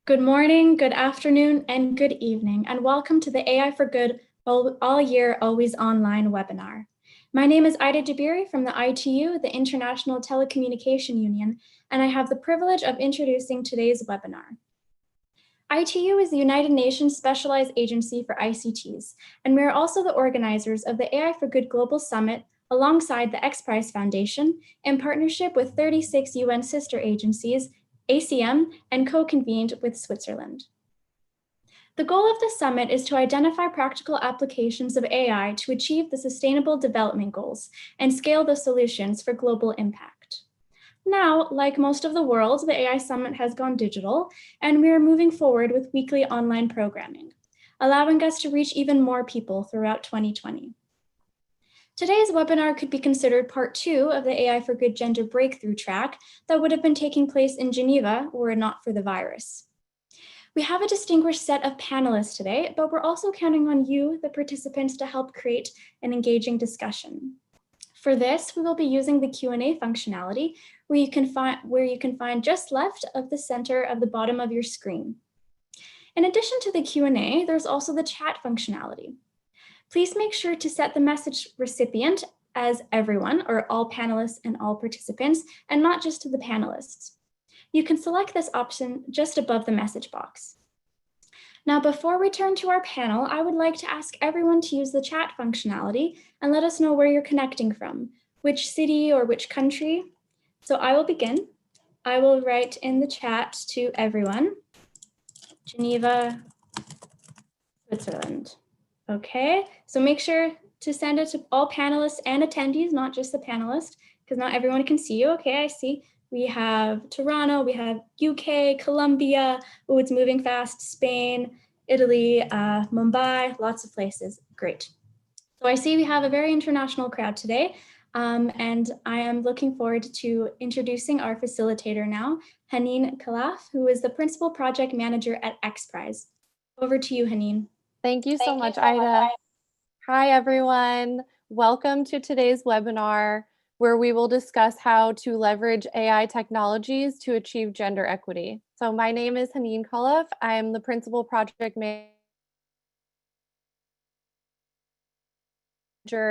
Good morning, good afternoon, and good evening, and welcome to the AI for Good All Year Always Online webinar. My name is Ida Jabiri from the ITU, the International Telecommunication Union, and I have the privilege of introducing today's webinar. ITU is the United Nations Specialized Agency for ICTs, and we are also the organizers of the AI for Good Global Summit alongside the X Prize Foundation in partnership with 36 UN sister agencies, ACM, and co-convened with Switzerland. The goal of the summit is to identify practical applications of AI to achieve the Sustainable Development Goals and scale the solutions for global impact. Now, like most of the world, the AI Summit has gone digital, and we are moving forward with weekly online programming, allowing us to reach even more people throughout 2020. Today's webinar could be considered part 2 of the AI for Good Gender Breakthrough track that would have been taking place in Geneva were it not for the virus. We have a distinguished set of panelists today, but we're also counting on you, the participants, to help create an engaging discussion. For this, we will be using the Q&A functionality where you can find just left of the center of the bottom of your screen. In addition to the Q&A, there's also the chat functionality. Please make sure to set the message recipient as everyone or all panelists and all participants, and not just to the panelists. You can select this option just above the message box. Now, before we turn to our panel, I would like to ask everyone to use the chat functionality and let us know where you're connecting from, which city or which country. So I will begin. I will write in the chat to everyone, Geneva, Switzerland. Okay, so make sure to send it to all panelists and attendees, not just the panelists, because not everyone can see you. Okay, I see. We have Toronto, we have UK, Colombia, oh, it's moving fast, Spain, Italy, Mumbai, lots of places. Great. So I see we have a very international crowd today, and I am looking forward to introducing our facilitator now, Haneen Khalaf, who is the Principal Project Manager at X Prize. Over to you, Haneen. Thank you so much, Ida. Hi, everyone. Welcome to today's webinar, where we will discuss how to leverage AI technologies to achieve gender equity. So my name is Haneen Khalaf. I'm the Principal Project Manager.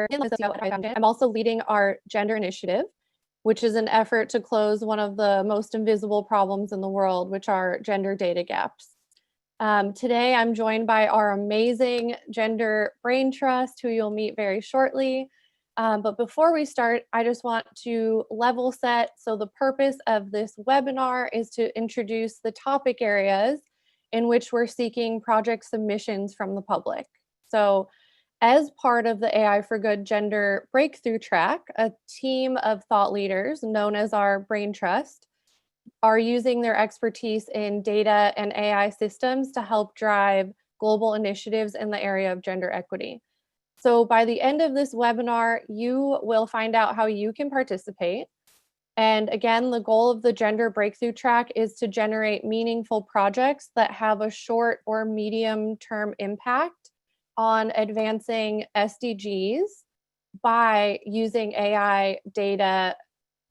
I'm also leading our gender initiative, which is an effort to close one of the most invisible problems in the world, which are gender data gaps. Today, I'm joined by our amazing gender brain trust, who you'll meet very shortly. But before we start, I just want to level set. So the purpose of this webinar is to introduce the topic areas in which we're seeking project submissions from the public. So as part of the AI for Good Gender Breakthrough track, a team of thought leaders known as our Brain Trust are using their expertise in data and AI systems to help drive global initiatives in the area of gender equity. So by the end of this webinar, you will find out how you can participate. And again, the goal of the Gender Breakthrough track is to generate meaningful projects that have a short or medium-term impact on advancing SDGs by using AI, data,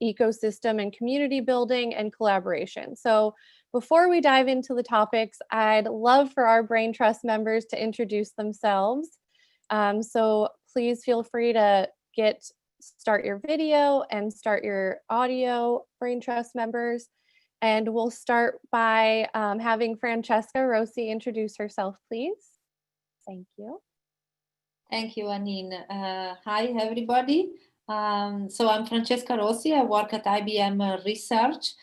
ecosystem and community building and collaboration. So before we dive into the topics, I'd love for our Brain Trust members to introduce themselves. So please feel free to start your video and start your audio, Brain Trust members. And we'll start by having Francesca Rossi introduce herself, please. Thank you. Thank you, Haneen. Hi, everybody. So I'm Francesca Rossi. I work at IBM Research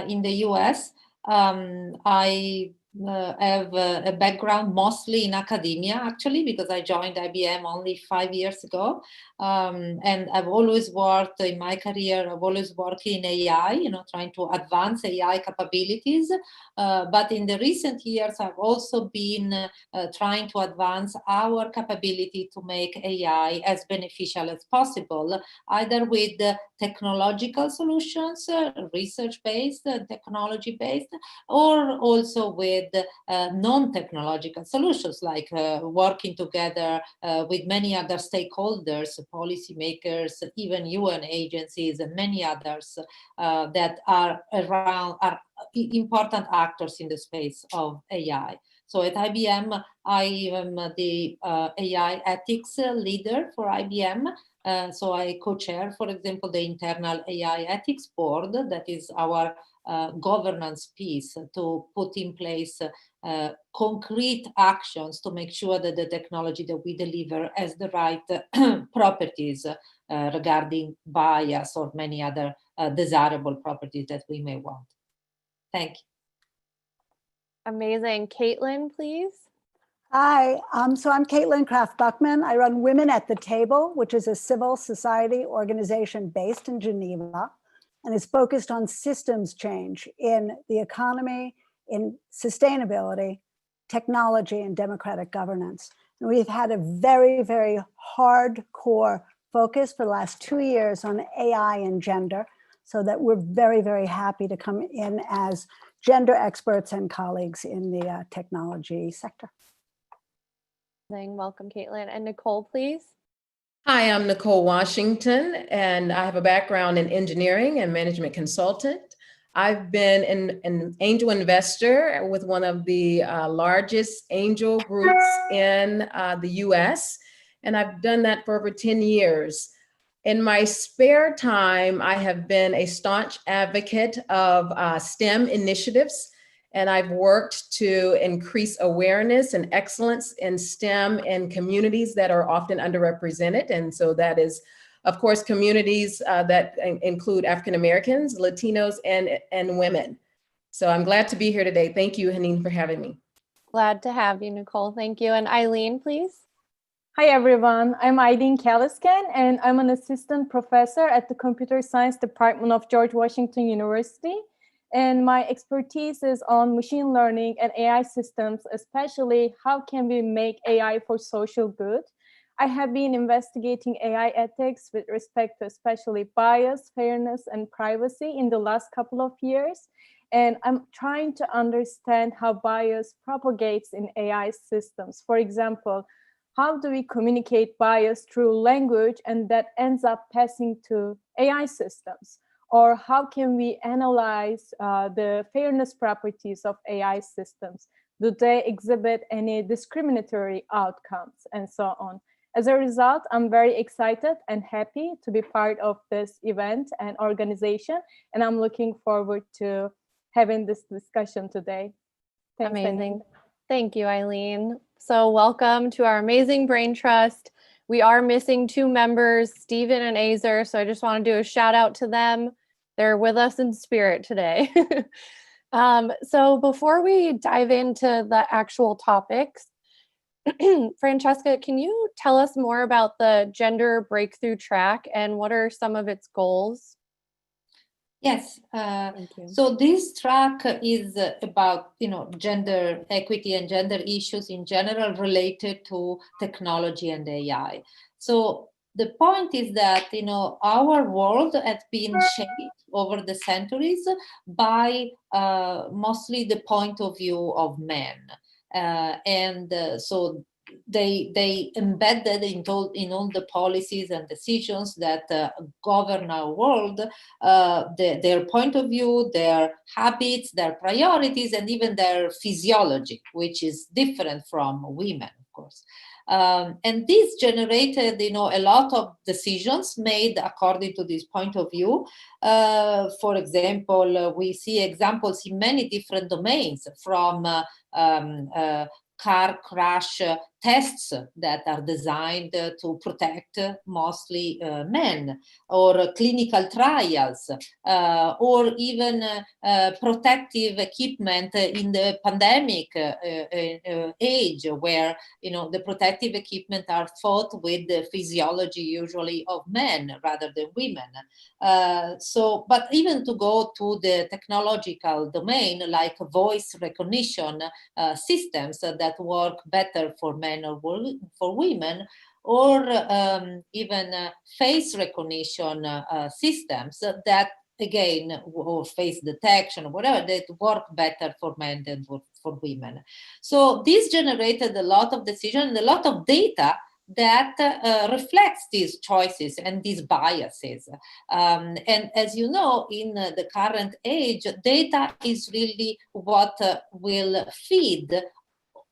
in the US. I have a background mostly in academia, actually, because I joined IBM only 5 years ago. And I've always worked in my career, I've always worked in AI, trying to advance AI capabilities. But in the recent years, I've also been trying to advance our capability to make AI as beneficial as possible, either with technological solutions, research-based, technology-based, or also with non-technological solutions, like working together with many other stakeholders, policymakers, even UN agencies, and many others that are important actors in the space of AI. So at IBM, I am the AI ethics leader for IBM. So I co-chair, for example, the internal AI ethics board, that is our governance piece to put in place concrete actions to make sure that the technology that we deliver has the right properties regarding bias or many other desirable properties that we may want. Thank you. Amazing. Caitlin, please. Hi, so I'm Caitlin Kraft-Buckman. I run Women at the Table, which is a civil society organization based in Geneva, and is focused on systems change in the economy, in sustainability, technology, and democratic governance. And we've had a very, very hardcore focus for the last 2 years on AI and gender, so that we're very, very happy to come in as gender experts and colleagues in the technology sector. Welcome, Caitlin. And Nicole, please. Hi, I'm Nicole Washington, and I have a background in engineering and management consultant. I've been an angel investor with one of the largest angel groups in the US, and I've done that for over 10 years. In my spare time, I have been a staunch advocate of STEM initiatives, and I've worked to increase awareness and excellence in STEM in communities that are often underrepresented. And so that is, of course, communities that include African Americans, Latinos, and women. So I'm glad to be here today. Thank you, Haneen, for having me. Glad to have you, Nicole. Thank you. And Eileen, please. Hi, everyone. I'm Aydin Kaliskan, and I'm an assistant professor at the Computer Science Department of George Washington University. And my expertise is on machine learning and AI systems, especially how can we make AI for social good. I have been investigating AI ethics with respect to especially bias, fairness, and privacy in the last couple of years. And I'm trying to understand how bias propagates in AI systems. For example, how do we communicate bias through language and that ends up passing to AI systems? Or how can we analyze the fairness properties of AI systems? Do they exhibit any discriminatory outcomes and so on? As a result, I'm very excited and happy to be part of this event and organization, and I'm looking forward to having this discussion today. Thanks, Amazing. Eileen. Thank you, Eileen. So welcome to our amazing Brain Trust. We are missing 2 members, Stephen and Azer, so I just want to do a shout out to them. They're with us in spirit today. So before we dive into the actual topics, Francesca, can you tell us more about the Gender Breakthrough Track and what are some of its goals? Yes. Thank you. So this track is about, gender equity and gender issues in general related to technology and AI. So the point is that, our world has been shaped over the centuries by mostly the point of view of men. So they embedded in all the policies and decisions that govern our world, their point of view, their habits, their priorities, and even their physiology, which is different from women, of course. And this generated, a lot of decisions made according to this point of view. For example, we see examples in many different domains, from car crash tests that are designed to protect mostly men, or clinical trials, or even protective equipment in the pandemic age, where the protective equipment are thought with the physiology usually of men rather than women. But even to go to the technological domain, like voice recognition systems that work better for men or for women, or even face recognition systems that, again, or face detection or whatever, that work better for men than for women. So this generated a lot of decisions, a lot of data that reflects these choices and these biases. And as you know, in the current age, data is really what will feed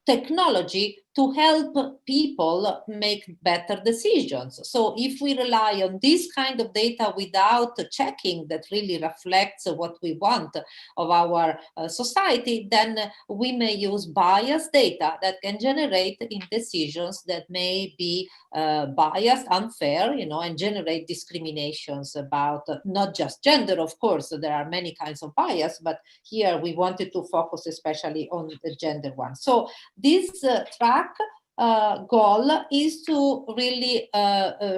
technology to help people make better decisions. So if we rely on this kind of data without checking that really reflects what we want of our society, then we may use biased data that can generate in decisions that may be biased, unfair, and generate discriminations about not just gender, of course. There are many kinds of bias, but here we wanted to focus especially on the gender one. So this track goal is to really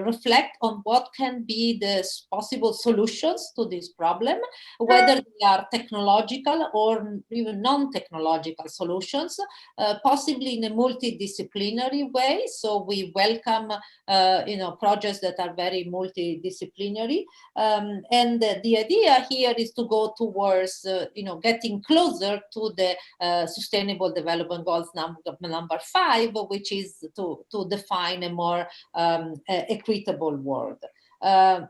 reflect on what can be the possible solutions to this problem, whether they are technological or even non-technological solutions, possibly in a multidisciplinary way. So we welcome projects that are very multidisciplinary. And the idea here is to go towards getting closer to the Sustainable Development Goals number 5, which is to define a more equitable world.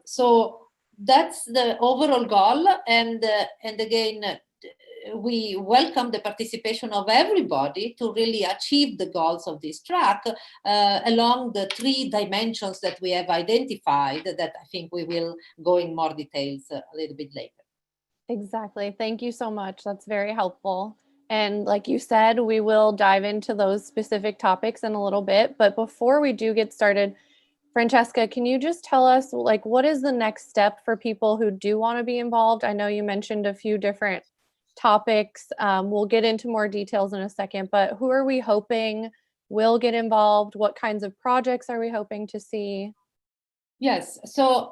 So that's the overall goal, and again, we welcome the participation of everybody to really achieve the goals of this track along the 3 dimensions that we have identified, that I think we will go in more details a little bit later. Exactly. Thank you so much. That's very helpful. And like you said, we will dive into those specific topics in a little bit. But before we do get started, Francesca, can you just tell us, what is the next step for people who do want to be involved? I know you mentioned a few different topics. We'll get into more details in a second, but who are we hoping will get involved? What kinds of projects are we hoping to see? Yes, so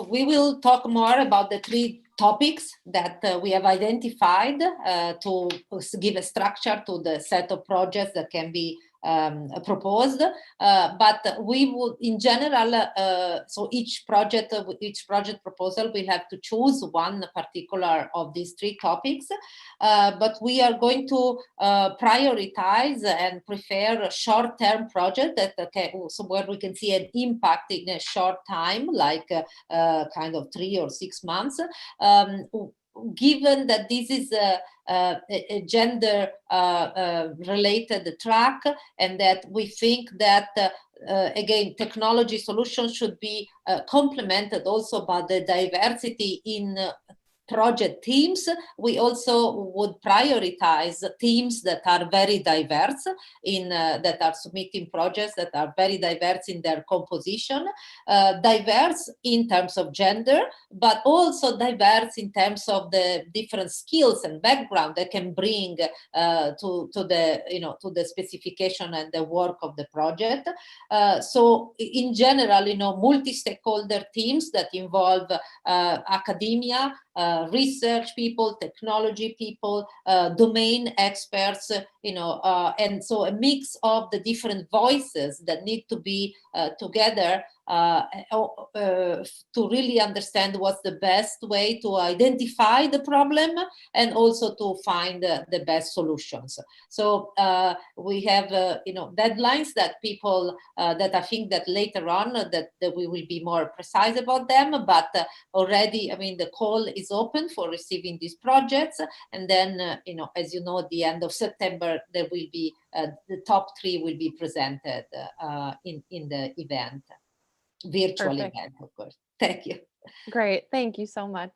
we will talk more about the 3 topics that we have identified to give a structure to the set of projects that can be proposed, but we would, in general, so each project proposal will have to choose one particular of these 3 topics, but we are going to prioritize and prefer short-term projects that so where we can see an impact in a short time, like kind of 3 or 6 months. Given that this is a gender related track, and that we think that again, technology solutions should be complemented also by the diversity in project teams, we also would prioritize teams that are very diverse in that are submitting projects that are very diverse in their composition, diverse in terms of gender, but also diverse in terms of the different skills and background they can bring to the specification and the work of the project. So in general, multi-stakeholder teams that involve academia, research people, technology people, domain experts, and so a mix of the different voices that need to be together to really understand what's the best way to identify the problem and also to find the best solutions. So we have deadlines that people that I think that later on that we will be more precise about them, but already, the call is open for receiving these projects, and then as you know, at the end of September there will be the top 3 will be presented in the event. Virtual Perfect. event, of course. Thank you. Great. Thank you so much.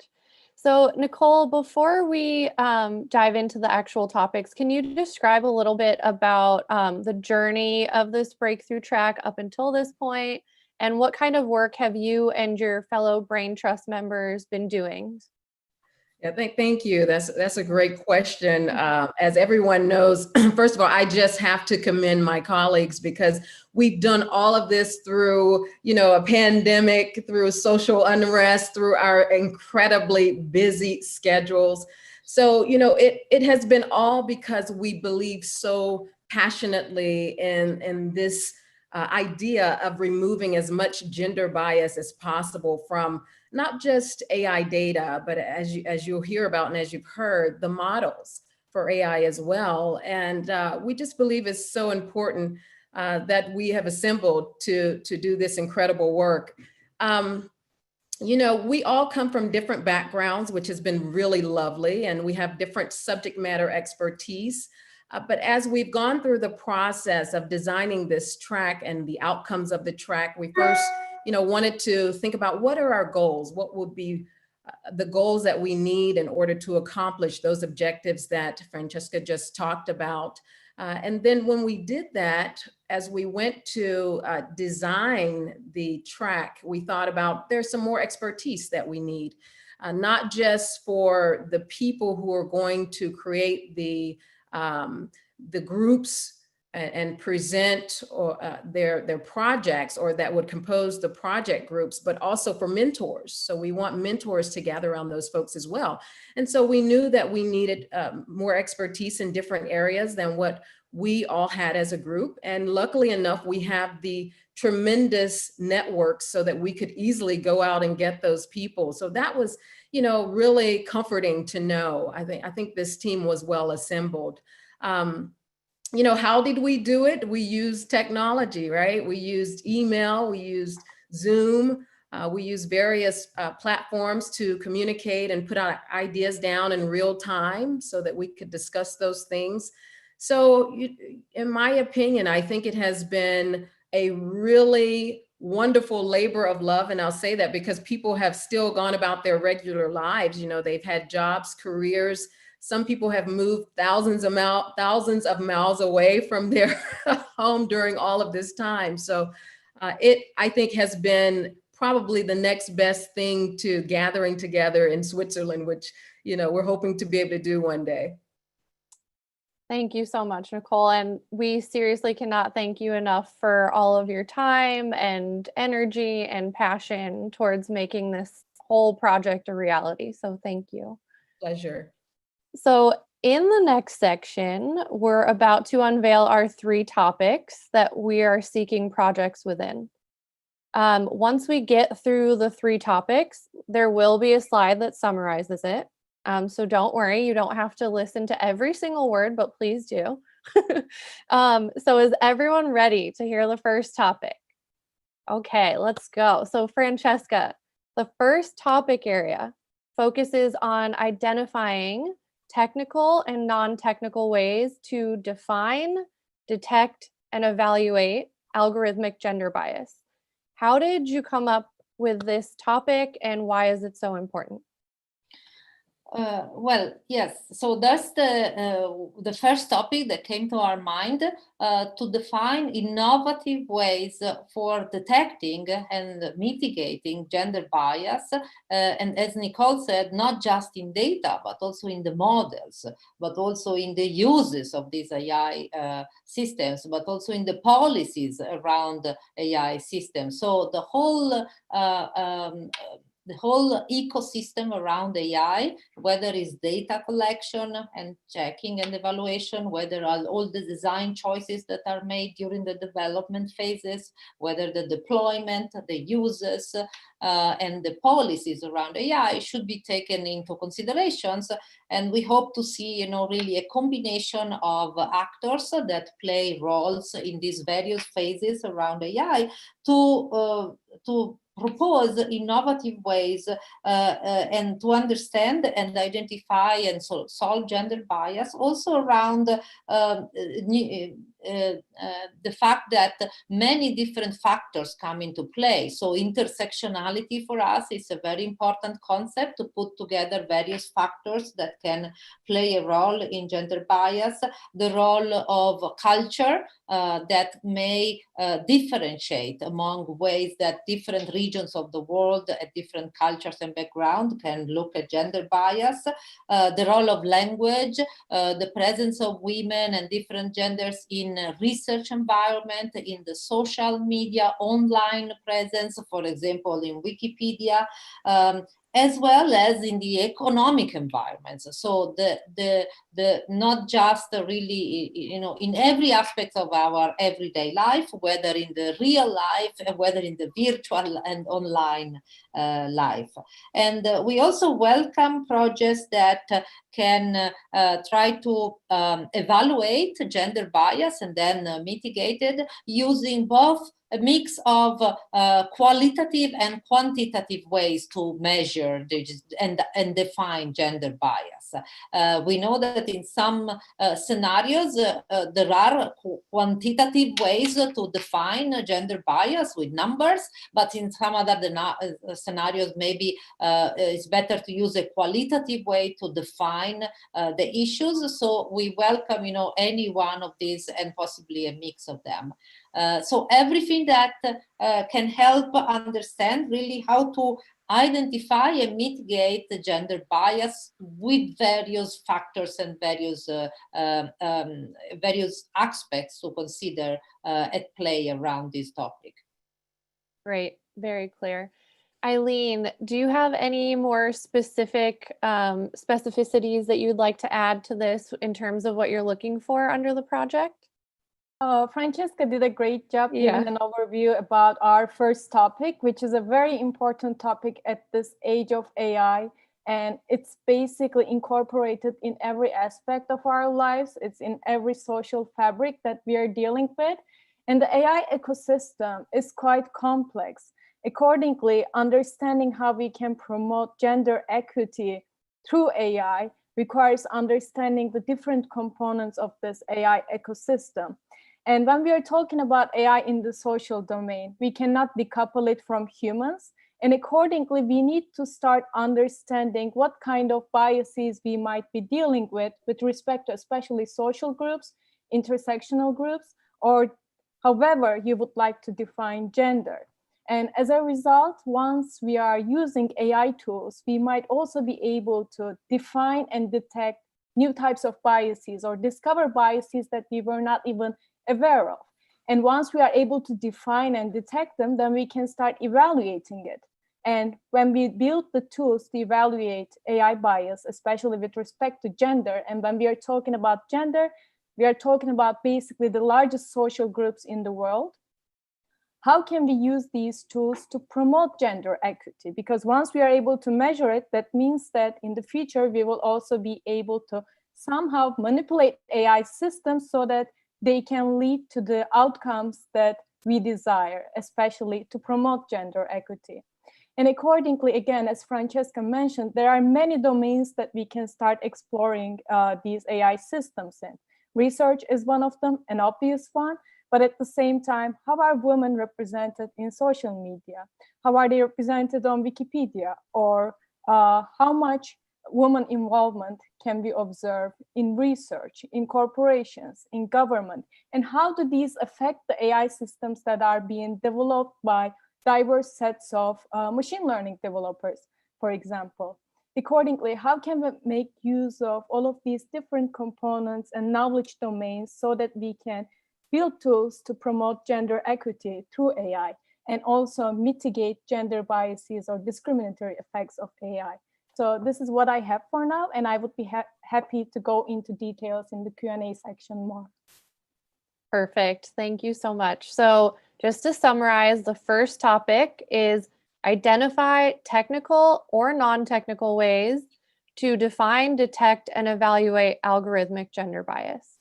So Nicole, before we dive into the actual topics, can you describe a little bit about the journey of this breakthrough track up until this point, and what kind of work have you and your fellow Brain Trust members been doing? Yeah, thank you. That's a great question. As everyone knows, first of all, I just have to commend my colleagues because we've done all of this through, a pandemic, through social unrest, through our incredibly busy schedules. So, it has been all because we believe so passionately in this idea of removing as much gender bias as possible from not just AI data, but as you'll hear about and as you've heard, the models for AI as well. And we just believe it's so important that we have assembled to do this incredible work. You know, we all come from different backgrounds, which has been really lovely, and we have different subject matter expertise. But as we've gone through the process of designing this track and the outcomes of the track, we first, you know, wanted to think about what are our goals? What would be the goals that we need in order to accomplish those objectives that Francesca just talked about. And then when we did that, as we went to design the track, we thought about there's some more expertise that we need, not just for the people who are going to create the groups and present or their projects, or that would compose the project groups, but also for mentors. So we want mentors to gather around those folks as well. And so we knew that we needed more expertise in different areas than what we all had as a group. And luckily enough, we have the tremendous networks so that we could easily go out and get those people. So that was, you know, really comforting to know. I think this team was well assembled. You know, how did we do it? We used technology, right? We used email, we used Zoom, we used various platforms to communicate and put our ideas down in real time so that we could discuss those things. So in my opinion, I think it has been a really wonderful labor of love. And I'll say that because people have still gone about their regular lives. You know, they've had jobs, careers. Some people have moved thousands of miles away from their home during all of this time. So I think, has been probably the next best thing to gathering together in Switzerland, which, you know, we're hoping to be able to do one day. Thank you so much, Nicole. And we seriously cannot thank you enough for all of your time and energy and passion towards making this whole project a reality. So thank you. Pleasure. So in the next section, we're about to unveil our 3 topics that we are seeking projects within. Once we get through the 3 topics, there will be a slide that summarizes it. So don't worry, you don't have to listen to every single word, but please do. So is everyone ready to hear the first topic? Okay, let's go. So Francesca, the first topic area focuses on identifying technical and non-technical ways to define, detect, and evaluate algorithmic gender bias. How did you come up with this topic, and why is it so important? Well, yes. So that's the first topic that came to our mind, to define innovative ways for detecting and mitigating gender bias. And as Nicole said, not just in data, but also in the models, but also in the uses of these AI systems, but also in the policies around AI systems. So the whole ecosystem around AI, whether it's data collection and checking and evaluation, whether all the design choices that are made during the development phases, whether the deployment, the uses, and the policies around AI should be taken into considerations. And we hope to see, really a combination of actors that play roles in these various phases around AI to propose innovative ways and to understand and identify and solve gender bias, also around the fact that many different factors come into play. So intersectionality for us is a very important concept, to put together various factors that can play a role in gender bias. The role of culture that may differentiate among ways that different regions of the world at different cultures and background can look at gender bias. The role of language, the presence of women and different genders in research environment, in the social media, online presence, for example, in Wikipedia, as well as in the economic environments. So the not just really, in every aspect of our everyday life, whether in the real life, whether in the virtual and online life. And we also welcome projects that can try to evaluate gender bias and then mitigate it using both a mix of qualitative and quantitative ways to measure and define gender bias. We know that in some scenarios there are quantitative ways to define gender bias with numbers, but in some other scenarios maybe it's better to use a qualitative way to define the issues. So we welcome, any one of these and possibly a mix of them. So everything that can help understand really how to identify and mitigate the gender bias with various factors and various aspects to consider at play around this topic. Great, very clear. Eileen, do you have any more specific specificities that you'd like to add to this in terms of what you're looking for under the project? Francesca did a great job giving an overview about our first topic, which is a very important topic at this age of AI. And it's basically incorporated in every aspect of our lives. It's in every social fabric that we are dealing with. And the AI ecosystem is quite complex. Accordingly, understanding how we can promote gender equity through AI requires understanding the different components of this AI ecosystem. And when we are talking about AI in the social domain, we cannot decouple it from humans. And accordingly, we need to start understanding what kind of biases we might be dealing with respect to especially social groups, intersectional groups, or however you would like to define gender. And as a result, once we are using AI tools, we might also be able to define and detect new types of biases or discover biases that we were not even aware of. And once we are able to define and detect them, then we can start evaluating it. And when we build the tools to evaluate AI bias, especially with respect to gender, and when we are talking about gender, we are talking about basically the largest social groups in the world. How can we use these tools to promote gender equity? Because once we are able to measure it, that means that in the future, we will also be able to somehow manipulate AI systems so that they can lead to the outcomes that we desire, especially to promote gender equity. And accordingly, again, as Francesca mentioned, there are many domains that we can start exploring these AI systems in. Research is one of them, an obvious one. But at the same time, how are women represented in social media? How are they represented on Wikipedia? Or how much woman involvement can we observe in research, in corporations, in government? And how do these affect the AI systems that are being developed by diverse sets of machine learning developers, for example? Accordingly, how can we make use of all of these different components and knowledge domains so that we can build tools to promote gender equity through AI and also mitigate gender biases or discriminatory effects of AI? So this is what I have for now, and I would be happy to go into details in the Q&A section more. Perfect. Thank you so much. So just to summarize, the first topic is identify technical or non-technical ways to define, detect, and evaluate algorithmic gender bias.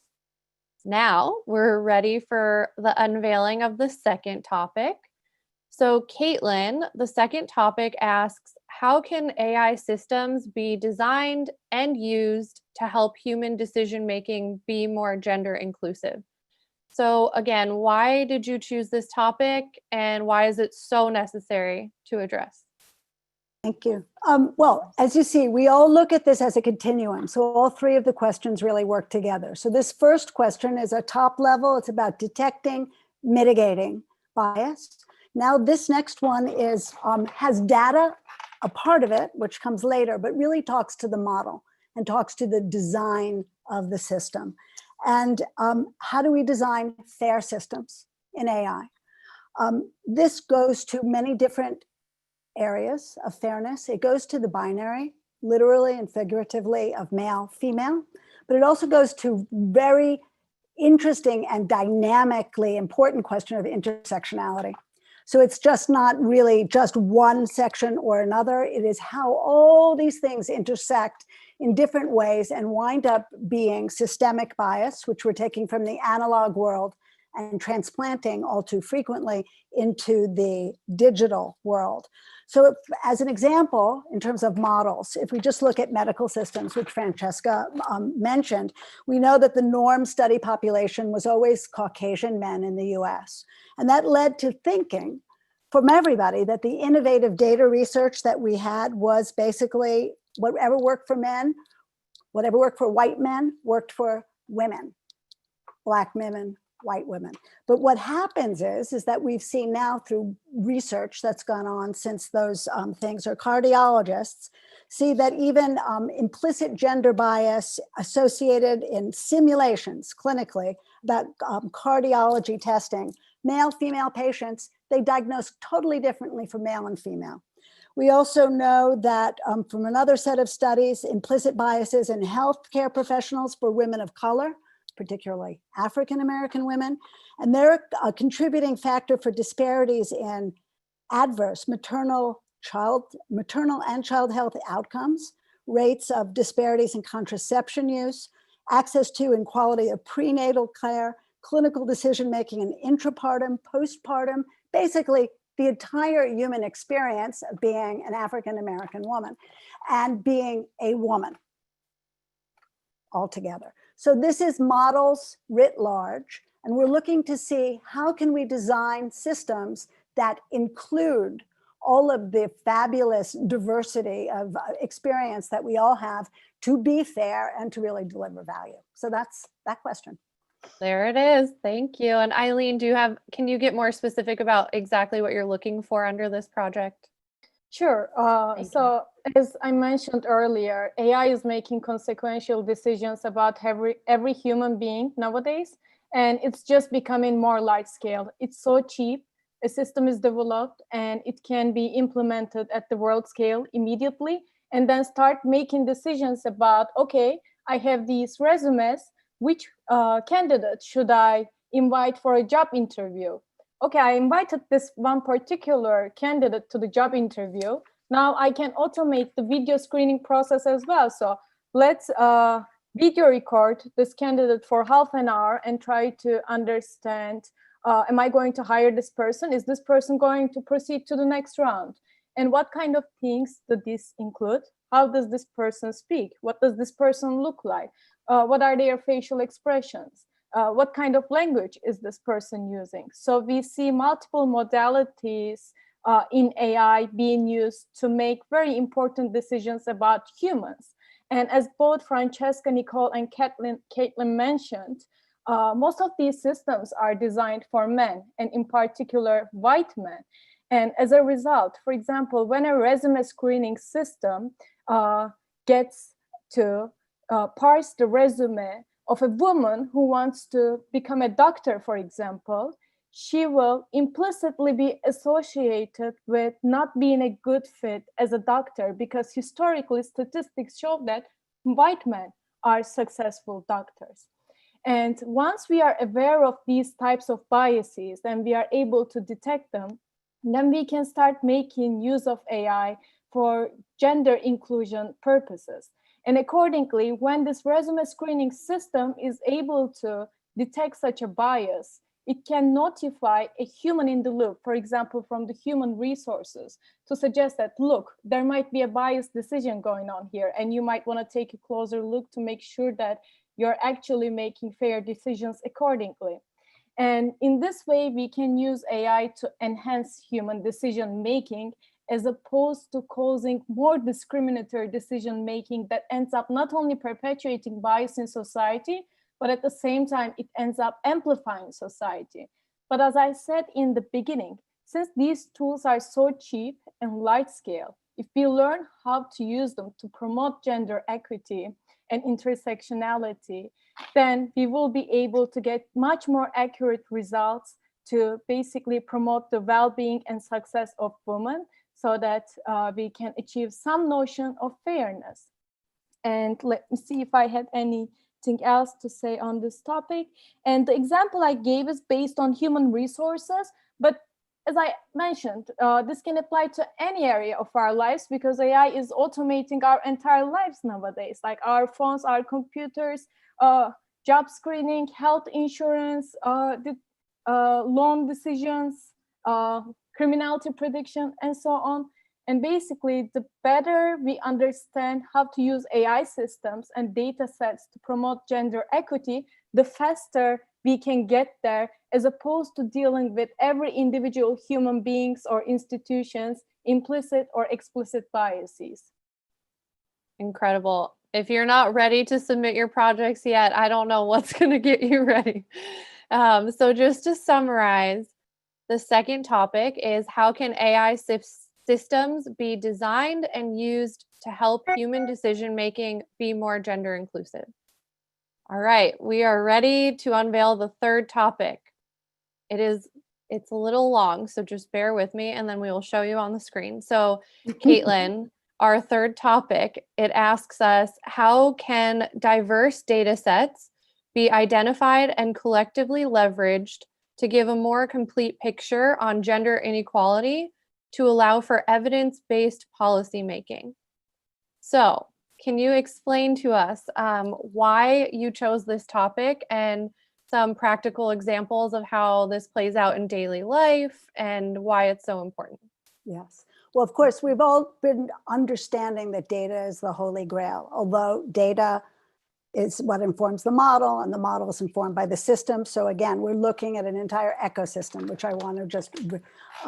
Now we're ready for the unveiling of the second topic. So Caitlin, the second topic asks, how can AI systems be designed and used to help human decision-making be more gender inclusive? So again, why did you choose this topic and why is it so necessary to address? Thank you. Well, as you see, we all look at this as a continuum. So all three of the questions really work together. So this first question is a top level. It's about detecting, mitigating bias. Now this next one is has data, a part of it, which comes later, but really talks to the model and talks to the design of the system. And how do we design fair systems in AI? This goes to many different areas of fairness. It goes to the binary, literally and figuratively, of male, female, but it also goes to very interesting and dynamically important question of intersectionality. So it's just not really just one section or another. It is how all these things intersect in different ways and wind up being systemic bias, which we're taking from the analog world and transplanting all too frequently into the digital world. So as an example, in terms of models, if we just look at medical systems, which Francesca mentioned, we know that the norm study population was always Caucasian men in the US. And that led to thinking from everybody that the innovative data research that we had was basically whatever worked for men, whatever worked for white men, worked for women, Black women, white women. But what happens is that we've seen now through research that's gone on since those things, or cardiologists see that even implicit gender bias associated in simulations clinically about cardiology testing, male, female patients, they diagnose totally differently for male and female. We also know that from another set of studies, implicit biases in healthcare professionals for women of color, particularly African-American women, and they're a contributing factor for disparities in adverse maternal and child health outcomes, rates of disparities in contraception use, access to and quality of prenatal care, clinical decision-making in intrapartum, postpartum, basically the entire human experience of being an African-American woman and being a woman altogether. So this is models writ large, and we're looking to see how can we design systems that include all of the fabulous diversity of experience that we all have to be fair and to really deliver value. So that's that question. There it is. Thank you. And Eileen, can you get more specific about exactly what you're looking for under this project? Sure. So as I mentioned earlier, AI is making consequential decisions about every human being nowadays, and it's just becoming more large scale. It's so cheap. A system is developed and it can be implemented at the world scale immediately, and then start making decisions about, okay, I have these resumes, which candidate should I invite for a job interview? Okay, I invited this one particular candidate to the job interview. Now I can automate the video screening process as well. So let's video record this candidate for half an hour and try to understand, am I going to hire this person? Is this person going to proceed to the next round? And what kind of things does this include? How does this person speak? What does this person look like? What are their facial expressions? What kind of language is this person using? So we see multiple modalities in AI being used to make very important decisions about humans. And as both Francesca, Nicole, and Caitlin mentioned, most of these systems are designed for men, and in particular, white men. And as a result, for example, when a resume screening system gets to parse the resume of a woman who wants to become a doctor, for example, she will implicitly be associated with not being a good fit as a doctor, because historically statistics show that white men are successful doctors. And once we are aware of these types of biases and we are able to detect them, then we can start making use of AI for gender inclusion purposes. And accordingly, when this resume screening system is able to detect such a bias, it can notify a human in the loop, for example, from the human resources, to suggest that, look, there might be a biased decision going on here, and you might want to take a closer look to make sure that you're actually making fair decisions accordingly. And in this way, we can use AI to enhance human decision making, as opposed to causing more discriminatory decision making that ends up not only perpetuating bias in society, but at the same time, it ends up amplifying society. But as I said in the beginning, since these tools are so cheap and large scale, if we learn how to use them to promote gender equity and intersectionality, then we will be able to get much more accurate results to basically promote the well-being and success of women, so that we can achieve some notion of fairness. And let me see if I had anything else to say on this topic. And the example I gave is based on human resources, but as I mentioned, this can apply to any area of our lives because AI is automating our entire lives nowadays, like our phones, our computers, job screening, health insurance, loan decisions, criminality prediction, and so on. And basically, the better we understand how to use AI systems and data sets to promote gender equity, the faster we can get there, as opposed to dealing with every individual human beings or institutions' implicit or explicit biases. Incredible. If you're not ready to submit your projects yet, I don't know what's going to get you ready. So just to summarize, the second topic is how can AI systems be designed and used to help human decision-making be more gender inclusive? All right, we are ready to unveil the third topic. It's a little long, so just bear with me and then we will show you on the screen. So Caitlin, our third topic, it asks us, how can diverse data sets be identified and collectively leveraged to give a more complete picture on gender inequality to allow for evidence-based policymaking? So, can you explain to us why you chose this topic and some practical examples of how this plays out in daily life and why it's so important? Yes. Well, of course, we've all been understanding that data is the holy grail, although data is what informs the model and the model is informed by the system. So again, we're looking at an entire ecosystem, which I want to just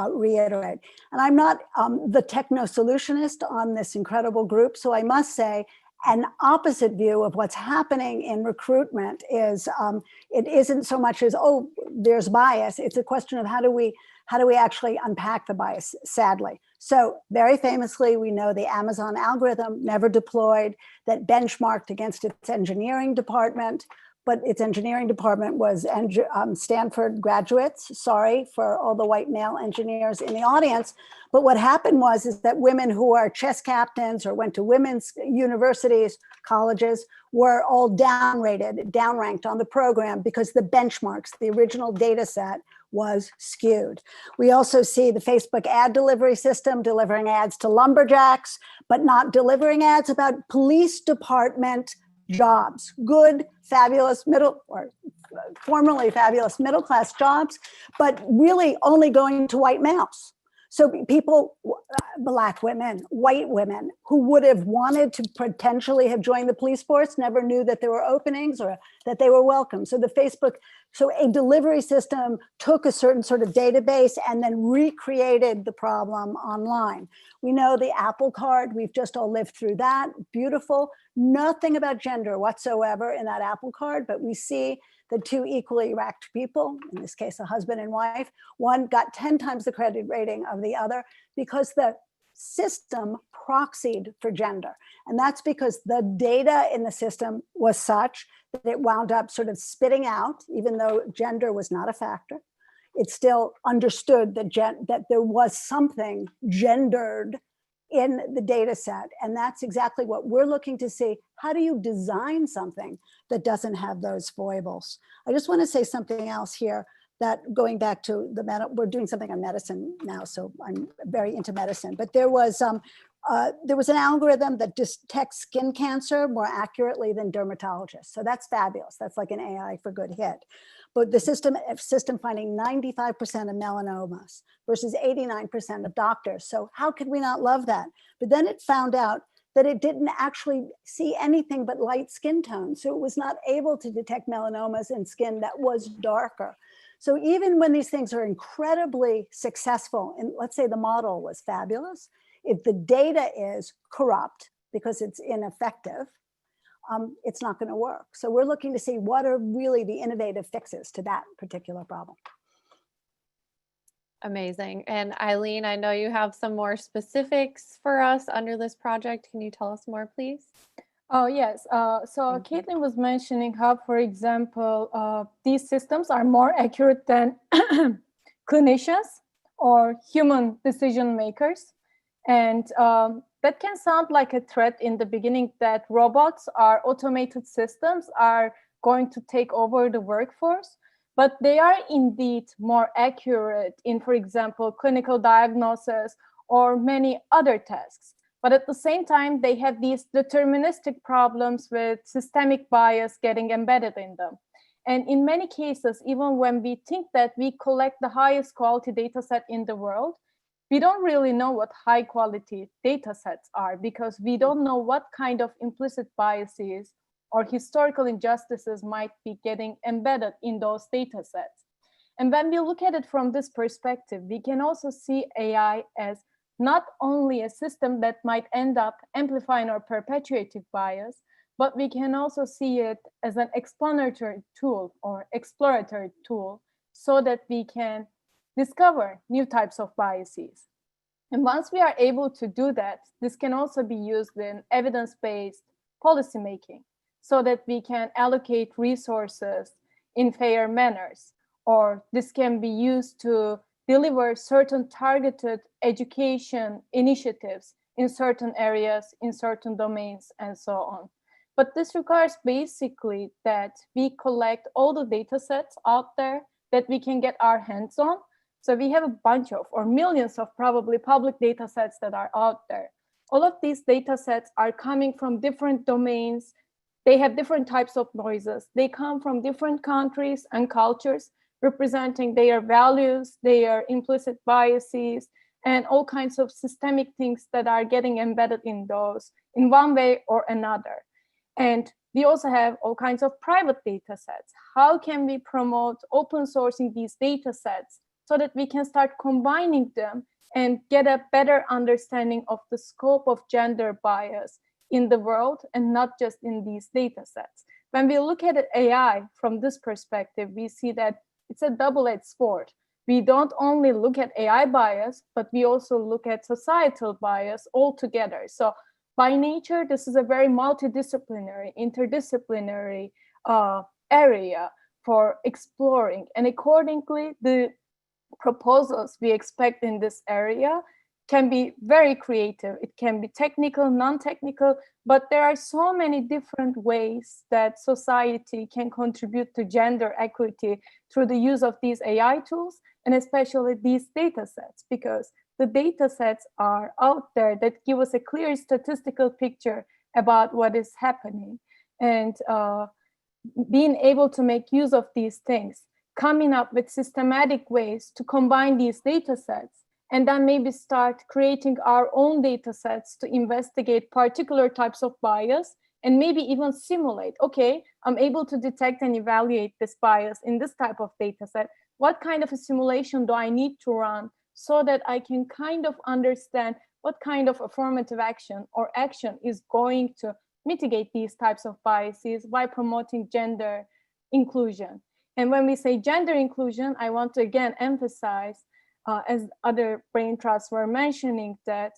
reiterate. And I'm not the techno solutionist on this incredible group. So I must say an opposite view of what's happening in recruitment is it isn't so much as, oh, there's bias. It's a question of how do we actually unpack the bias, sadly. So very famously, we know the Amazon algorithm never deployed, that benchmarked against its engineering department, but its engineering department was Stanford graduates. Sorry for all the white male engineers in the audience. But what happened is that women who are chess captains or went to women's universities, colleges, were all downranked on the program because the benchmarks, the original data set, was skewed. We also see the Facebook ad delivery system delivering ads to lumberjacks, but not delivering ads about police department jobs, good, fabulous formerly fabulous middle-class jobs, but really only going to white males. So people, Black women, white women, who would have wanted to potentially have joined the police force never knew that there were openings or that they were welcome. So so a delivery system took a certain sort of database and then recreated the problem online. We know the Apple Card, we've just all lived through that, beautiful. Nothing about gender whatsoever in that Apple Card, but we see the two equally racked people, in this case, a husband and wife, one got 10 times the credit rating of the other because the system proxied for gender. And that's because the data in the system was such that it wound up sort of spitting out, even though gender was not a factor, it still understood that there was something gendered in the data set. And that's exactly what we're looking to see. How do you design something that doesn't have those foibles? I just want to say something else here, that going back to we're doing something on medicine now, so I'm very into medicine, but there was an algorithm that detects skin cancer more accurately than dermatologists. So that's fabulous. That's like an AI for good hit. But the system finding 95% of melanomas versus 89% of doctors. So how could we not love that? But then it found out that it didn't actually see anything but light skin tone. So it was not able to detect melanomas in skin that was darker. So even when these things are incredibly successful, and let's say the model was fabulous, if the data is corrupt because it's ineffective, it's not going to work. So we're looking to see what are really the innovative fixes to that particular problem. Amazing. And Eileen, I know you have some more specifics for us under this project. Can you tell us more, please? Oh, yes. So Caitlin was mentioning how, for example, these systems are more accurate than clinicians or human decision makers. And that can sound like a threat in the beginning, that robots or automated systems are going to take over the workforce, but they are indeed more accurate in, for example, clinical diagnosis or many other tasks. But at the same time, they have these deterministic problems with systemic bias getting embedded in them. And in many cases, even when we think that we collect the highest quality data set in the world, we don't really know what high quality data sets are, because we don't know what kind of implicit biases or historical injustices might be getting embedded in those data sets. And when we look at it from this perspective, we can also see AI as not only a system that might end up amplifying or perpetuating bias, but we can also see it as an explanatory tool or exploratory tool, so that we can discover new types of biases. And once we are able to do that, this can also be used in evidence-based policymaking, so that we can allocate resources in fair manners, or this can be used to deliver certain targeted education initiatives in certain areas, in certain domains, and so on. But this requires basically that we collect all the data sets out there that we can get our hands on. So we have a bunch of, or millions of probably public data sets that are out there. All of these data sets are coming from different domains. They have different types of noises. They come from different countries and cultures, representing their values, their implicit biases, and all kinds of systemic things that are getting embedded in those in one way or another. And we also have all kinds of private data sets. How can we promote open sourcing these data sets so that we can start combining them and get a better understanding of the scope of gender bias in the world, and not just in these data sets? When we look at AI from this perspective, we see that it's a double-edged sword. We don't only look at AI bias, but we also look at societal bias altogether. So by nature, this is a very multidisciplinary, interdisciplinary area for exploring. And accordingly, the proposals we expect in this area can be very creative. It can be technical, non-technical, but there are so many different ways that society can contribute to gender equity through the use of these AI tools, and especially these data sets, because the data sets are out there that give us a clear statistical picture about what is happening. And being able to make use of these things, coming up with systematic ways to combine these data sets, and then maybe start creating our own data sets to investigate particular types of bias, and maybe even simulate, okay, I'm able to detect and evaluate this bias in this type of data set. What kind of a simulation do I need to run so that I can kind of understand what kind of affirmative action or action is going to mitigate these types of biases by promoting gender inclusion? And when we say gender inclusion, I want to again emphasize, as other brain trusts were mentioning, that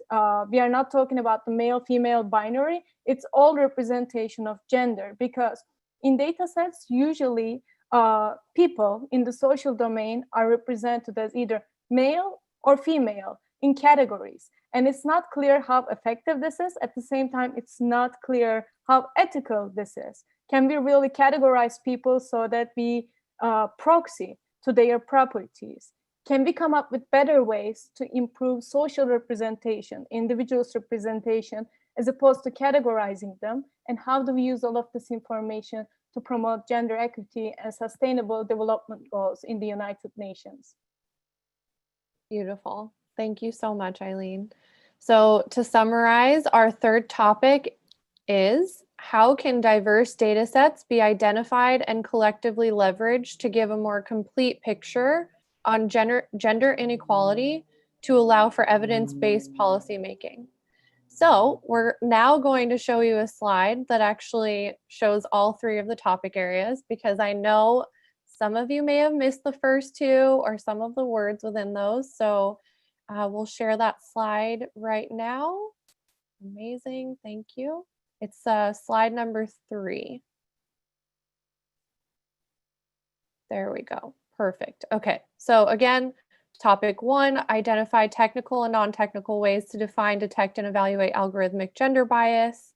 we are not talking about the male-female binary. It's all representation of gender, because in data sets, usually people in the social domain are represented as either male or female in categories. And it's not clear how effective this is. At the same time, it's not clear how ethical this is. Can we really categorize people so that we proxy to their properties? Can we come up with better ways to improve social representation, individuals' representation, as opposed to categorizing them? And how do we use all of this information to promote gender equity and sustainable development goals in the United Nations? Beautiful. Thank you so much, Eileen. So to summarize, our third topic is: how can diverse data sets be identified and collectively leveraged to give a more complete picture on gender inequality to allow for evidence-based policymaking? So we're now going to show you a slide that actually shows all three of the topic areas, because I know some of you may have missed the first two or some of the words within those. So we'll share that slide right now. Amazing, thank you. It's slide number 3. There we go, perfect. Okay, so again, Topic 1, identify technical and non-technical ways to define, detect, and evaluate algorithmic gender bias.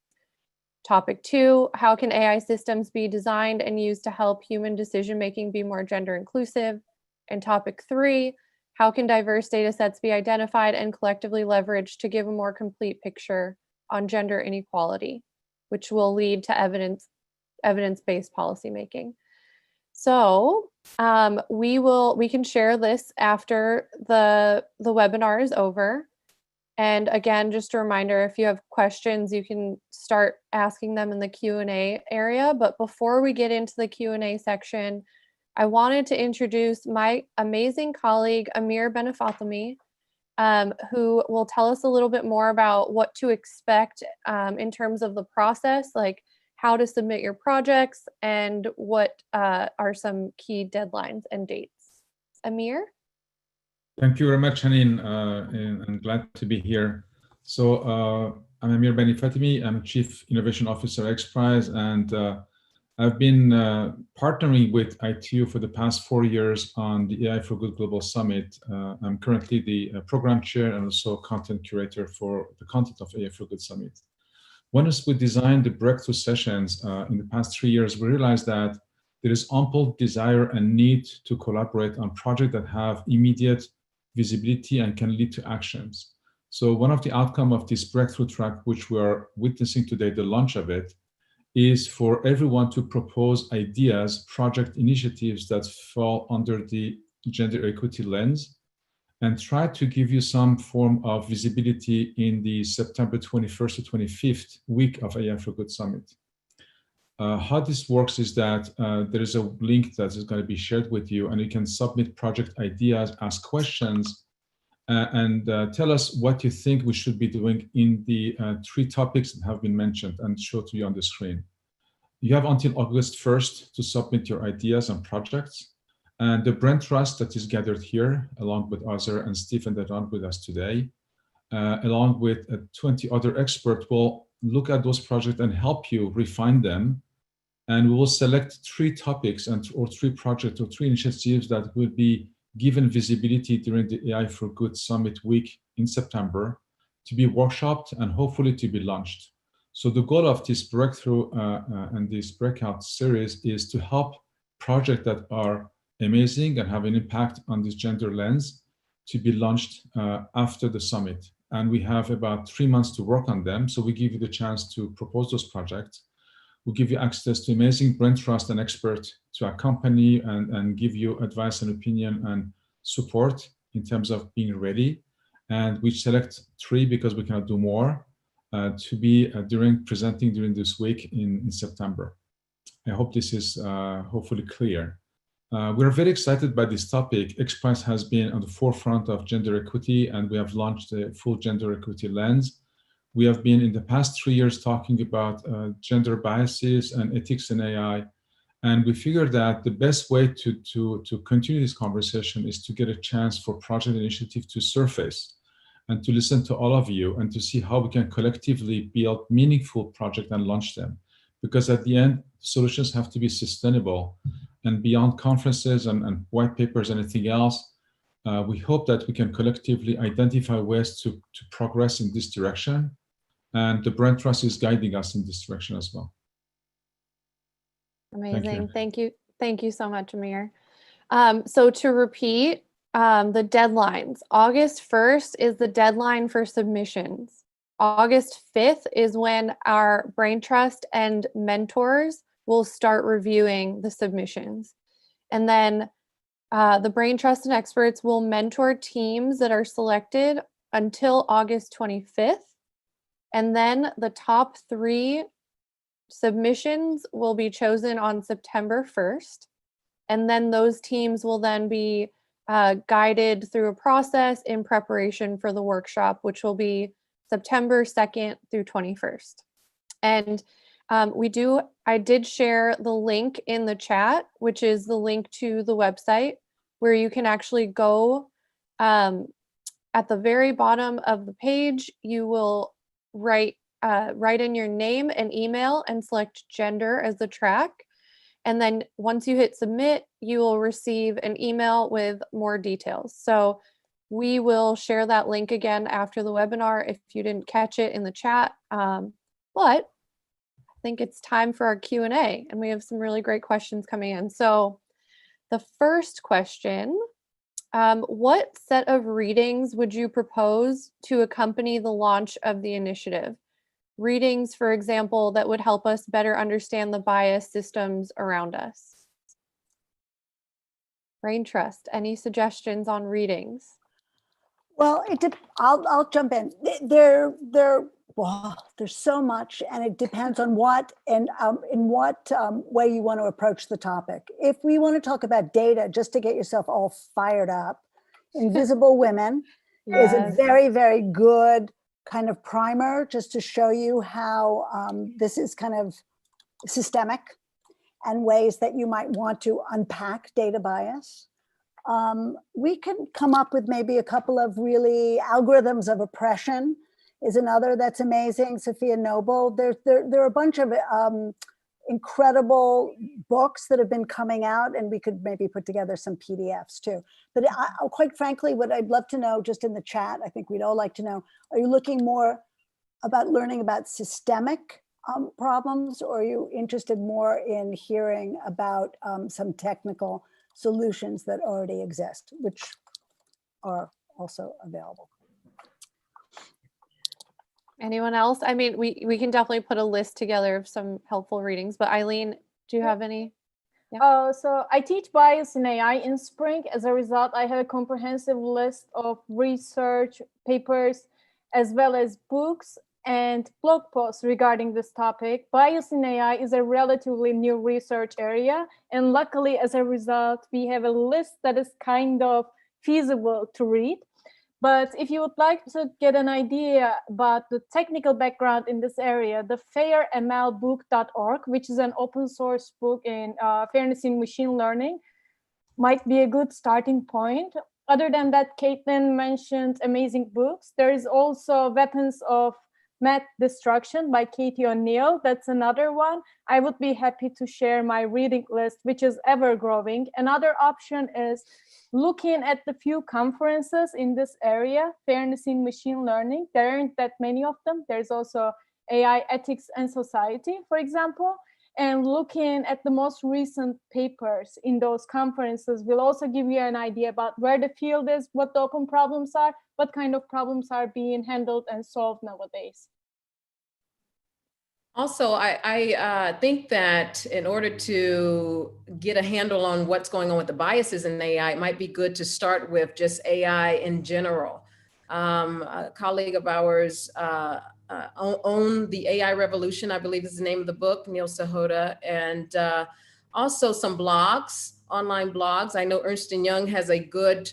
Topic 2, how can AI systems be designed and used to help human decision-making be more gender inclusive? And topic 3, how can diverse data sets be identified and collectively leveraged to give a more complete picture on gender inequality, which will lead to evidence-based policymaking? So we can share this after the webinar is over. And again, just a reminder, if you have questions, you can start asking them in the Q&A area. But before we get into the Q&A section, I wanted to introduce my amazing colleague, Amir Benefathemi, who will tell us a little bit more about what to expect in terms of the process, like how to submit your projects and what are some key deadlines and dates. Amir? Thank you very much, Haneen. I'm glad to be here. So I'm Amir Benefathemi. I'm Chief Innovation Officer at XPRIZE, and I've been partnering with ITU for the past 4 years on the AI for Good Global Summit. I'm currently the program chair and also content curator for the content of AI for Good Summit. Once we designed the breakthrough sessions in the past 3 years, we realized that there is ample desire and need to collaborate on projects that have immediate visibility and can lead to actions. So one of the outcomes of this breakthrough track, which we are witnessing today, the launch of it, is for everyone to propose ideas, project initiatives that fall under the gender equity lens, and try to give you some form of visibility in the September 21st to 25th week of AI for Good Summit. How this works is that there is a link that is going to be shared with you, and you can submit project ideas, ask questions, and tell us what you think we should be doing in the 3 topics that have been mentioned and show to you on the screen. You have until August 1st to submit your ideas and projects. And the brain trust that is gathered here, along with Azar and Stephen that are with us today, along with 20 other experts, will look at those projects and help you refine them. And we will select 3 topics or 3 projects or 3 initiatives that will be given visibility during the AI for Good Summit week in September to be workshopped and hopefully to be launched. So the goal of this breakthrough and this breakout series is to help projects that are amazing and have an impact on this gender lens to be launched after the summit. And we have about 3 months to work on them. So we give you the chance to propose those projects. We'll give you access to amazing brain trust and experts to accompany and give you advice and opinion and support in terms of being ready. And we select 3 because we cannot do more to be presenting during this week in September. I hope this is hopefully clear. We're very excited by this topic. XPRIZE has been on the forefront of gender equity, and we have launched a full gender equity lens. We have been in the past 3 years talking about gender biases and ethics in AI. And we figured that the best way to continue this conversation is to get a chance for project initiative to surface and to listen to all of you and to see how we can collectively build meaningful projects and launch them. Because at the end, solutions have to be sustainable. And beyond conferences and white papers and anything else, we hope that we can collectively identify ways to progress in this direction. And the brand trust is guiding us in this direction as well. Amazing. Thank you. Thank you so much, Amir. So to repeat, the deadlines. August 1st is the deadline for submissions. August 5th is when our brain trust and mentors will start reviewing the submissions. And then the brain trust and experts will mentor teams that are selected until August 25th. And then the top 3 submissions will be chosen on September 1st. And then those teams will then be guided through a process in preparation for the workshop, which will be September 2nd through 21st. And I did share the link in the chat, which is the link to the website where you can actually go at the very bottom of the page. You will write in your name and email and select gender as the track. And then once you hit submit, you will receive an email with more details. So We will share that link again after the webinar if you didn't catch it in the chat. But I think it's time for our Q&A, and we have some really great questions coming in. So the first question, what set of readings would you propose to accompany the launch of the initiative? Readings, for example, that would help us better understand the bias systems around us. Brain Trust, any suggestions on readings? Well, I'll jump in. Well, there's so much, and it depends on what and in what way you want to approach the topic. If we want to talk about data, just to get yourself all fired up, Invisible Women is a very, very good kind of primer, just to show you how this is kind of systemic and ways that you might want to unpack data bias. We can come up with maybe a couple of really algorithms of oppression is another that's amazing. Sophia Noble. There are a bunch of incredible books that have been coming out, and we could maybe put together some PDFs too. But quite frankly, what I'd love to know just in the chat, I think we'd all like to know, are you looking more about learning about systemic problems, or are you interested more in hearing about some technical solutions that already exist, which are also available? Anyone else? I mean, we can definitely put a list together of some helpful readings, but Eileen, do you have any? Yeah. So I teach bias in AI in Spring. As a result, I have a comprehensive list of research papers, as well as books and blog posts regarding this topic. Bias in AI is a relatively new research area. And luckily, as a result, we have a list that is kind of feasible to read. But if you would like to get an idea about the technical background in this area, the fairmlbook.org, which is an open source book in fairness in machine learning, might be a good starting point. Other than that, Caitlin mentioned amazing books. There is also Weapons of Math Destruction by Katie O'Neill. That's another one. I would be happy to share my reading list, which is ever growing. Another option is looking at the few conferences in this area, fairness in machine learning. There aren't that many of them. There's also AI Ethics and Society, for example. And looking at the most recent papers in those conferences will also give you an idea about where the field is, what the open problems are, what kind of problems are being handled and solved nowadays. Also, I think that in order to get a handle on what's going on with the biases in AI, it might be good to start with just AI in general. A colleague of ours, Own the AI Revolution, I believe is the name of the book, Neil Sahota, and also some blogs, online blogs. I know Ernst & Young has a good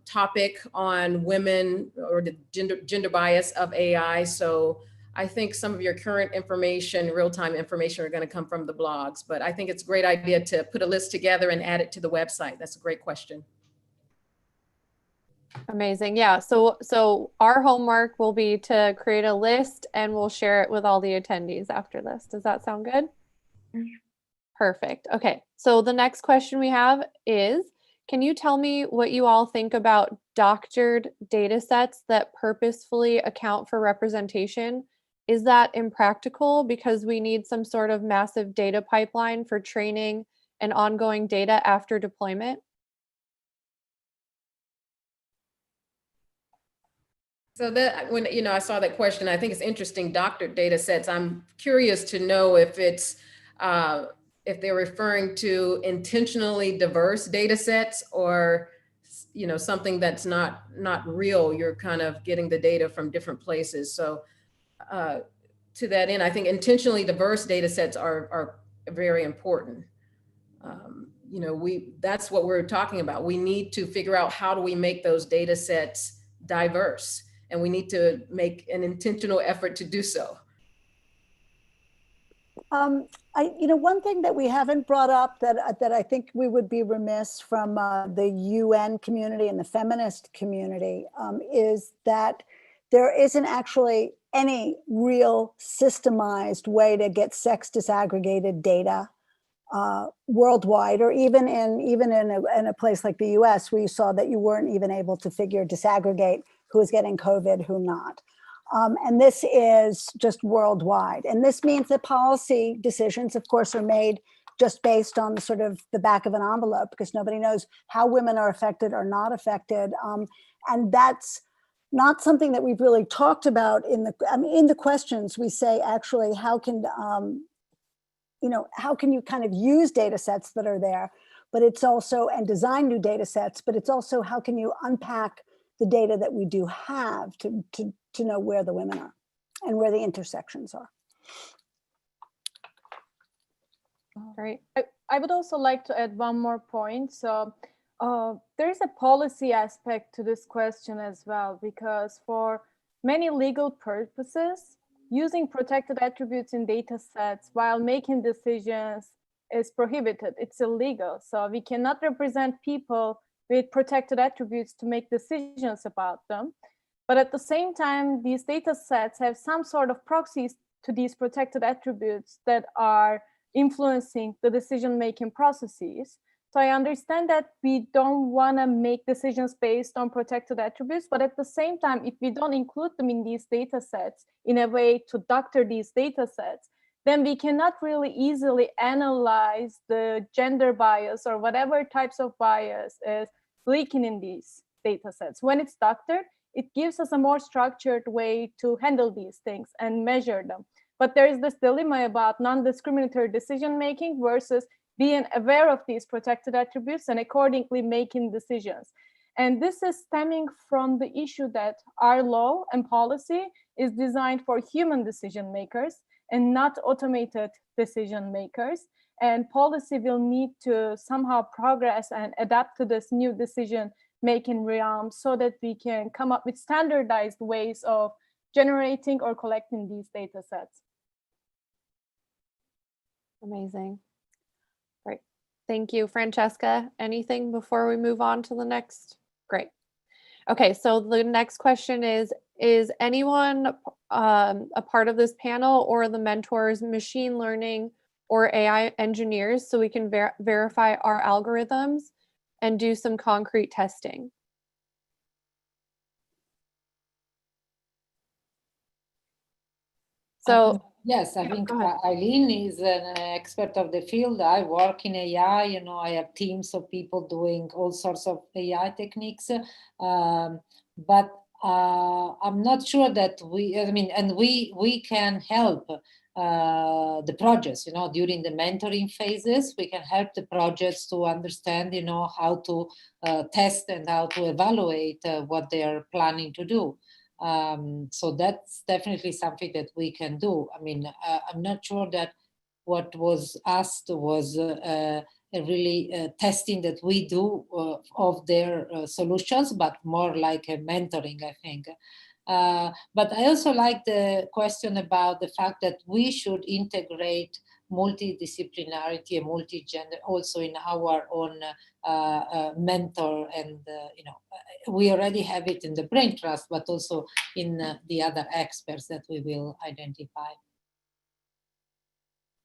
topic on women or the gender bias of AI. So I think some of your current information, real-time information, are going to come from the blogs, but I think it's a great idea to put a list together and add it to the website. That's a great question. Amazing. Yeah. So our homework will be to create a list, and we'll share it with all the attendees after this. Does that sound good? Perfect. Okay. So the next question we have is, can you tell me what you all think about doctored data sets that purposefully account for representation? Is that impractical because we need some sort of massive data pipeline for training and ongoing data after deployment? So that when I saw that question, I think it's interesting. Doctored data sets. I'm curious to know if it's if they're referring to intentionally diverse data sets, or something that's not real. You're kind of getting the data from different places. So to that end, I think intentionally diverse data sets are very important. That's what we're talking about. We need to figure out how do we make those data sets diverse. And we need to make an intentional effort to do so. One thing that we haven't brought up that I think we would be remiss from the UN community and the feminist community is that there isn't actually any real systemized way to get sex disaggregated data worldwide, or even in a place like the US, where you saw that you weren't even able to disaggregate who was getting COVID, who not. And this is just worldwide. And this means that policy decisions, of course, are made just based on sort of the back of an envelope, because nobody knows how women are affected or not affected. And that's not something that we've really talked about in the questions. We say, actually, how can you kind of use data sets that are there, but it's also, and design new data sets, but it's also, how can you unpack the data that we do have to know where the women are and where the intersections are. Great. I would also like to add one more point. So there's a policy aspect to this question as well, because for many legal purposes, using protected attributes in data sets while making decisions is prohibited. It's illegal. So we cannot represent people with protected attributes to make decisions about them. But at the same time, these data sets have some sort of proxies to these protected attributes that are influencing the decision-making processes. So I understand that we don't want to make decisions based on protected attributes, but at the same time, if we don't include them in these data sets in a way to doctor these data sets, then we cannot really easily analyze the gender bias or whatever types of bias is leaking in these data sets. When it's doctored, it gives us a more structured way to handle these things and measure them. But there is this dilemma about non-discriminatory decision-making versus being aware of these protected attributes and accordingly making decisions. And this is stemming from the issue that our law and policy is designed for human decision makers and not automated decision makers. And policy will need to somehow progress and adapt to this new decision-making realm so that we can come up with standardized ways of generating or collecting these data sets. Amazing. Great. Thank you, Francesca. Anything before we move on to the next? Great. Okay, so the next question is anyone a part of this panel or the mentors machine learning or AI engineers so we can verify our algorithms and do some concrete testing? So yes, I think Eileen is an expert of the field. I work in AI, I have teams of people doing all sorts of AI techniques, but I'm not sure that we can help the projects, during the mentoring phases. We can help the projects to understand, how to test and how to evaluate what they are planning to do. So that's definitely something that we can do. I'm not sure that what was asked was a really testing that we do of their solutions, but more like a mentoring, I think. But I also like the question about the fact that we should integrate multidisciplinarity and multi-gender also in our own mentor, and we already have it in the brain trust, but also in the other experts that we will identify.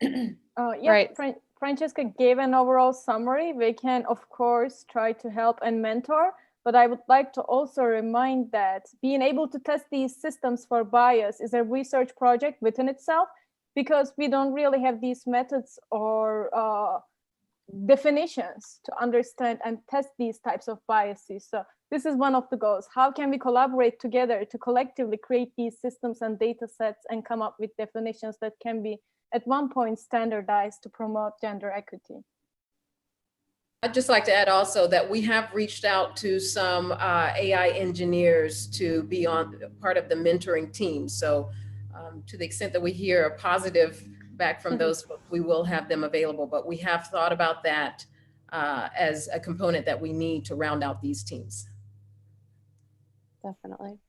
Yeah, right. Francesca gave an overall summary. We can, of course, try to help and mentor, but I would like to also remind that being able to test these systems for bias is a research project within itself, because we don't really have these methods or definitions to understand and test these types of biases. So this is one of the goals. How can we collaborate together to collectively create these systems and data sets and come up with definitions that can be at one point standardized to promote gender equity? I'd just like to add also that we have reached out to some AI engineers to be on part of the mentoring team. So to the extent that we hear a positive back from those, we will have them available. But we have thought about that as a component that we need to round out these teams. Definitely.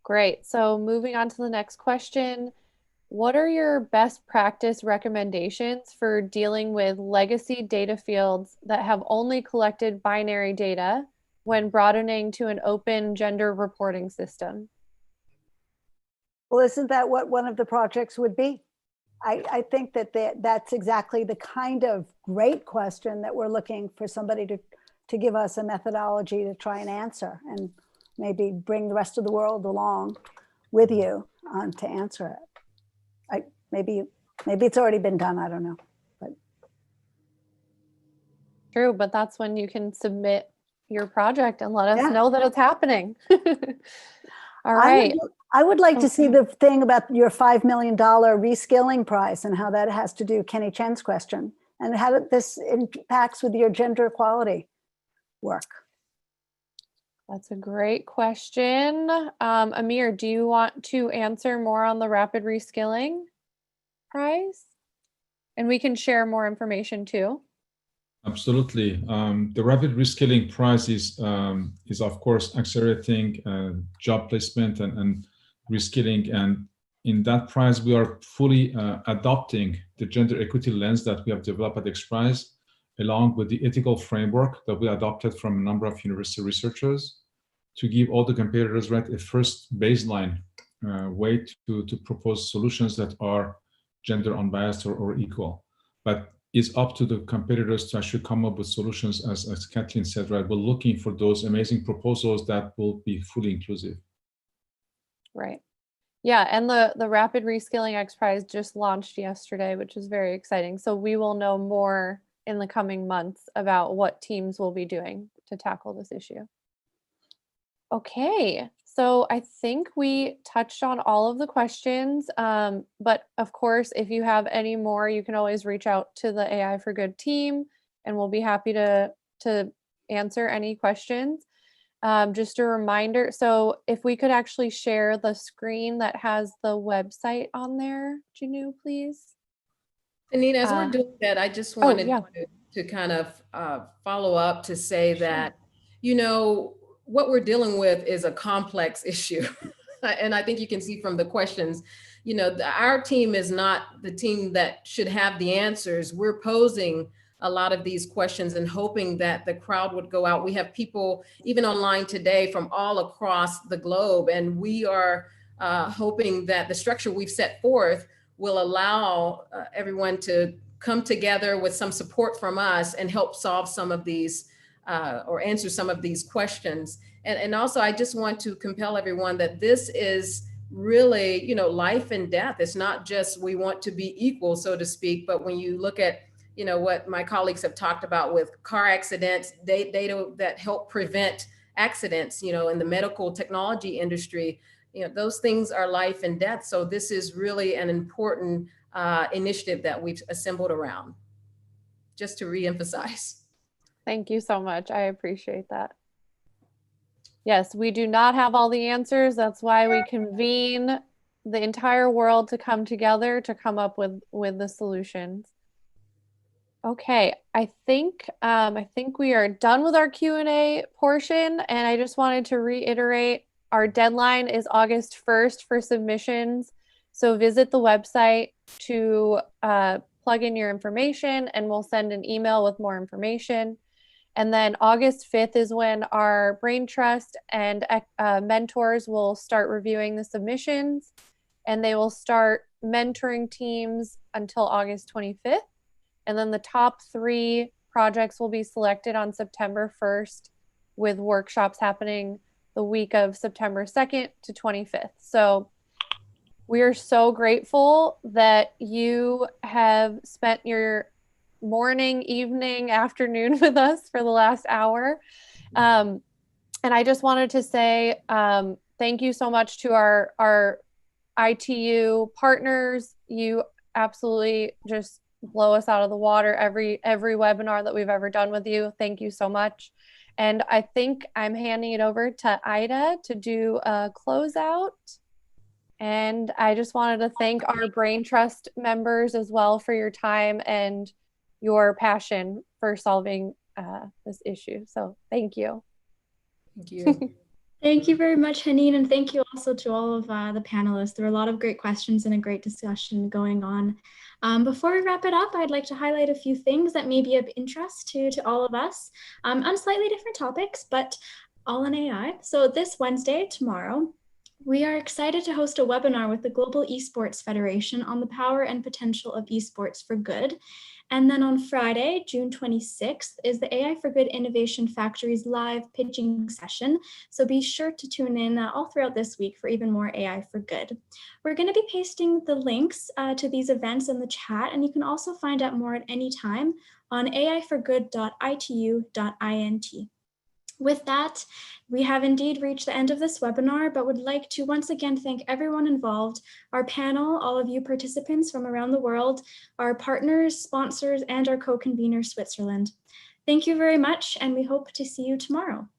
Great. So moving on to the next question. What are your best practice recommendations for dealing with legacy data fields that have only collected binary data when broadening to an open gender reporting system? Well, isn't that what one of the projects would be? I think that that's exactly the kind of great question that we're looking for somebody to give us a methodology to try and answer, and maybe bring the rest of the world along with you to answer it. Maybe it's already been done, I don't know. But True, but that's when you can submit your project and let us know that it's happening. All right. I would like to see the thing about your $5 million reskilling prize and how that has to do Kenny Chen's question and how this impacts with your gender equality work. That's a great question. Amir, do you want to answer more on the rapid reskilling prize? And we can share more information too. Absolutely. The rapid reskilling prize is of course accelerating job placement and reskilling. And in that prize, we are fully adopting the gender equity lens that we have developed at XPRIZE, along with the ethical framework that we adopted from a number of university researchers, to give all the competitors a first baseline way to propose solutions that are gender unbiased or equal. But it's up to the competitors to actually come up with solutions, as Kathleen said, right? We're looking for those amazing proposals that will be fully inclusive. Right. Yeah, and the Rapid Reskilling XPRIZE just launched yesterday, which is very exciting. So we will know more in the coming months about what teams will be doing to tackle this issue. Okay, so I think we touched on all of the questions, but of course, if you have any more, you can always reach out to the AI for Good team, and we'll be happy to answer any questions. Just a reminder, so if we could actually share the screen that has the website on there, Janu, please. Anita, as we're doing that, I just wanted to kind of follow up to say that, you know, what we're dealing with is a complex issue. And I think you can see from the questions, you know, our team is not the team that should have the answers. We're posing a lot of these questions and hoping that the crowd would go out. We have people even online today from all across the globe, and we are hoping that the structure we've set forth will allow everyone to come together with some support from us and help solve some of these or answer some of these questions. And also, I just want to compel everyone that this is really, you know, life and death. It's not just we want to be equal, so to speak, but when you look at, you know, what my colleagues have talked about with car accidents, data that help prevent accidents, you know, in the medical technology industry, you know, those things are life and death. So this is really an important initiative that we've assembled around, just to reemphasize. Thank you so much. I appreciate that. Yes, we do not have all the answers. That's why we convene the entire world to come together to come up with the solutions. Okay, I think we are done with our Q&A portion, and I just wanted to reiterate our deadline is August 1st for submissions. So visit the website to plug in your information, and we'll send an email with more information. And then August 5th is when our Brain Trust and mentors will start reviewing the submissions, and they will start mentoring teams until August 25th. And then the top 3 projects will be selected on September 1st, with workshops happening the week of September 2nd to 25th. So we are so grateful that you have spent your morning, evening, afternoon with us for the last hour. And I just wanted to say thank you so much to our ITU partners. You absolutely just blow us out of the water every webinar that we've ever done with you. Thank you so much. And I think I'm handing it over to Ida to do a closeout. And I just wanted to thank our Brain Trust members as well for your time and your passion for solving this issue. So thank you. Thank you. Thank you very much, Haneen, and thank you also to all of the panelists. There were a lot of great questions and a great discussion going on. Before we wrap it up, I'd like to highlight a few things that may be of interest to all of us on slightly different topics, but all in AI. So this Wednesday, tomorrow, We are excited to host a webinar with the Global Esports Federation on the power and potential of esports for good. And then on Friday, June 26th, is the AI for Good Innovation Factory's live pitching session. So be sure to tune in all throughout this week for even more AI for Good. We're going to be pasting the links to these events in the chat, and you can also find out more at any time on aiforgood.itu.int. With that, we have indeed reached the end of this webinar, but would like to once again thank everyone involved, our panel, all of you participants from around the world, our partners, sponsors, and our co-convener, Switzerland. Thank you very much, and we hope to see you tomorrow.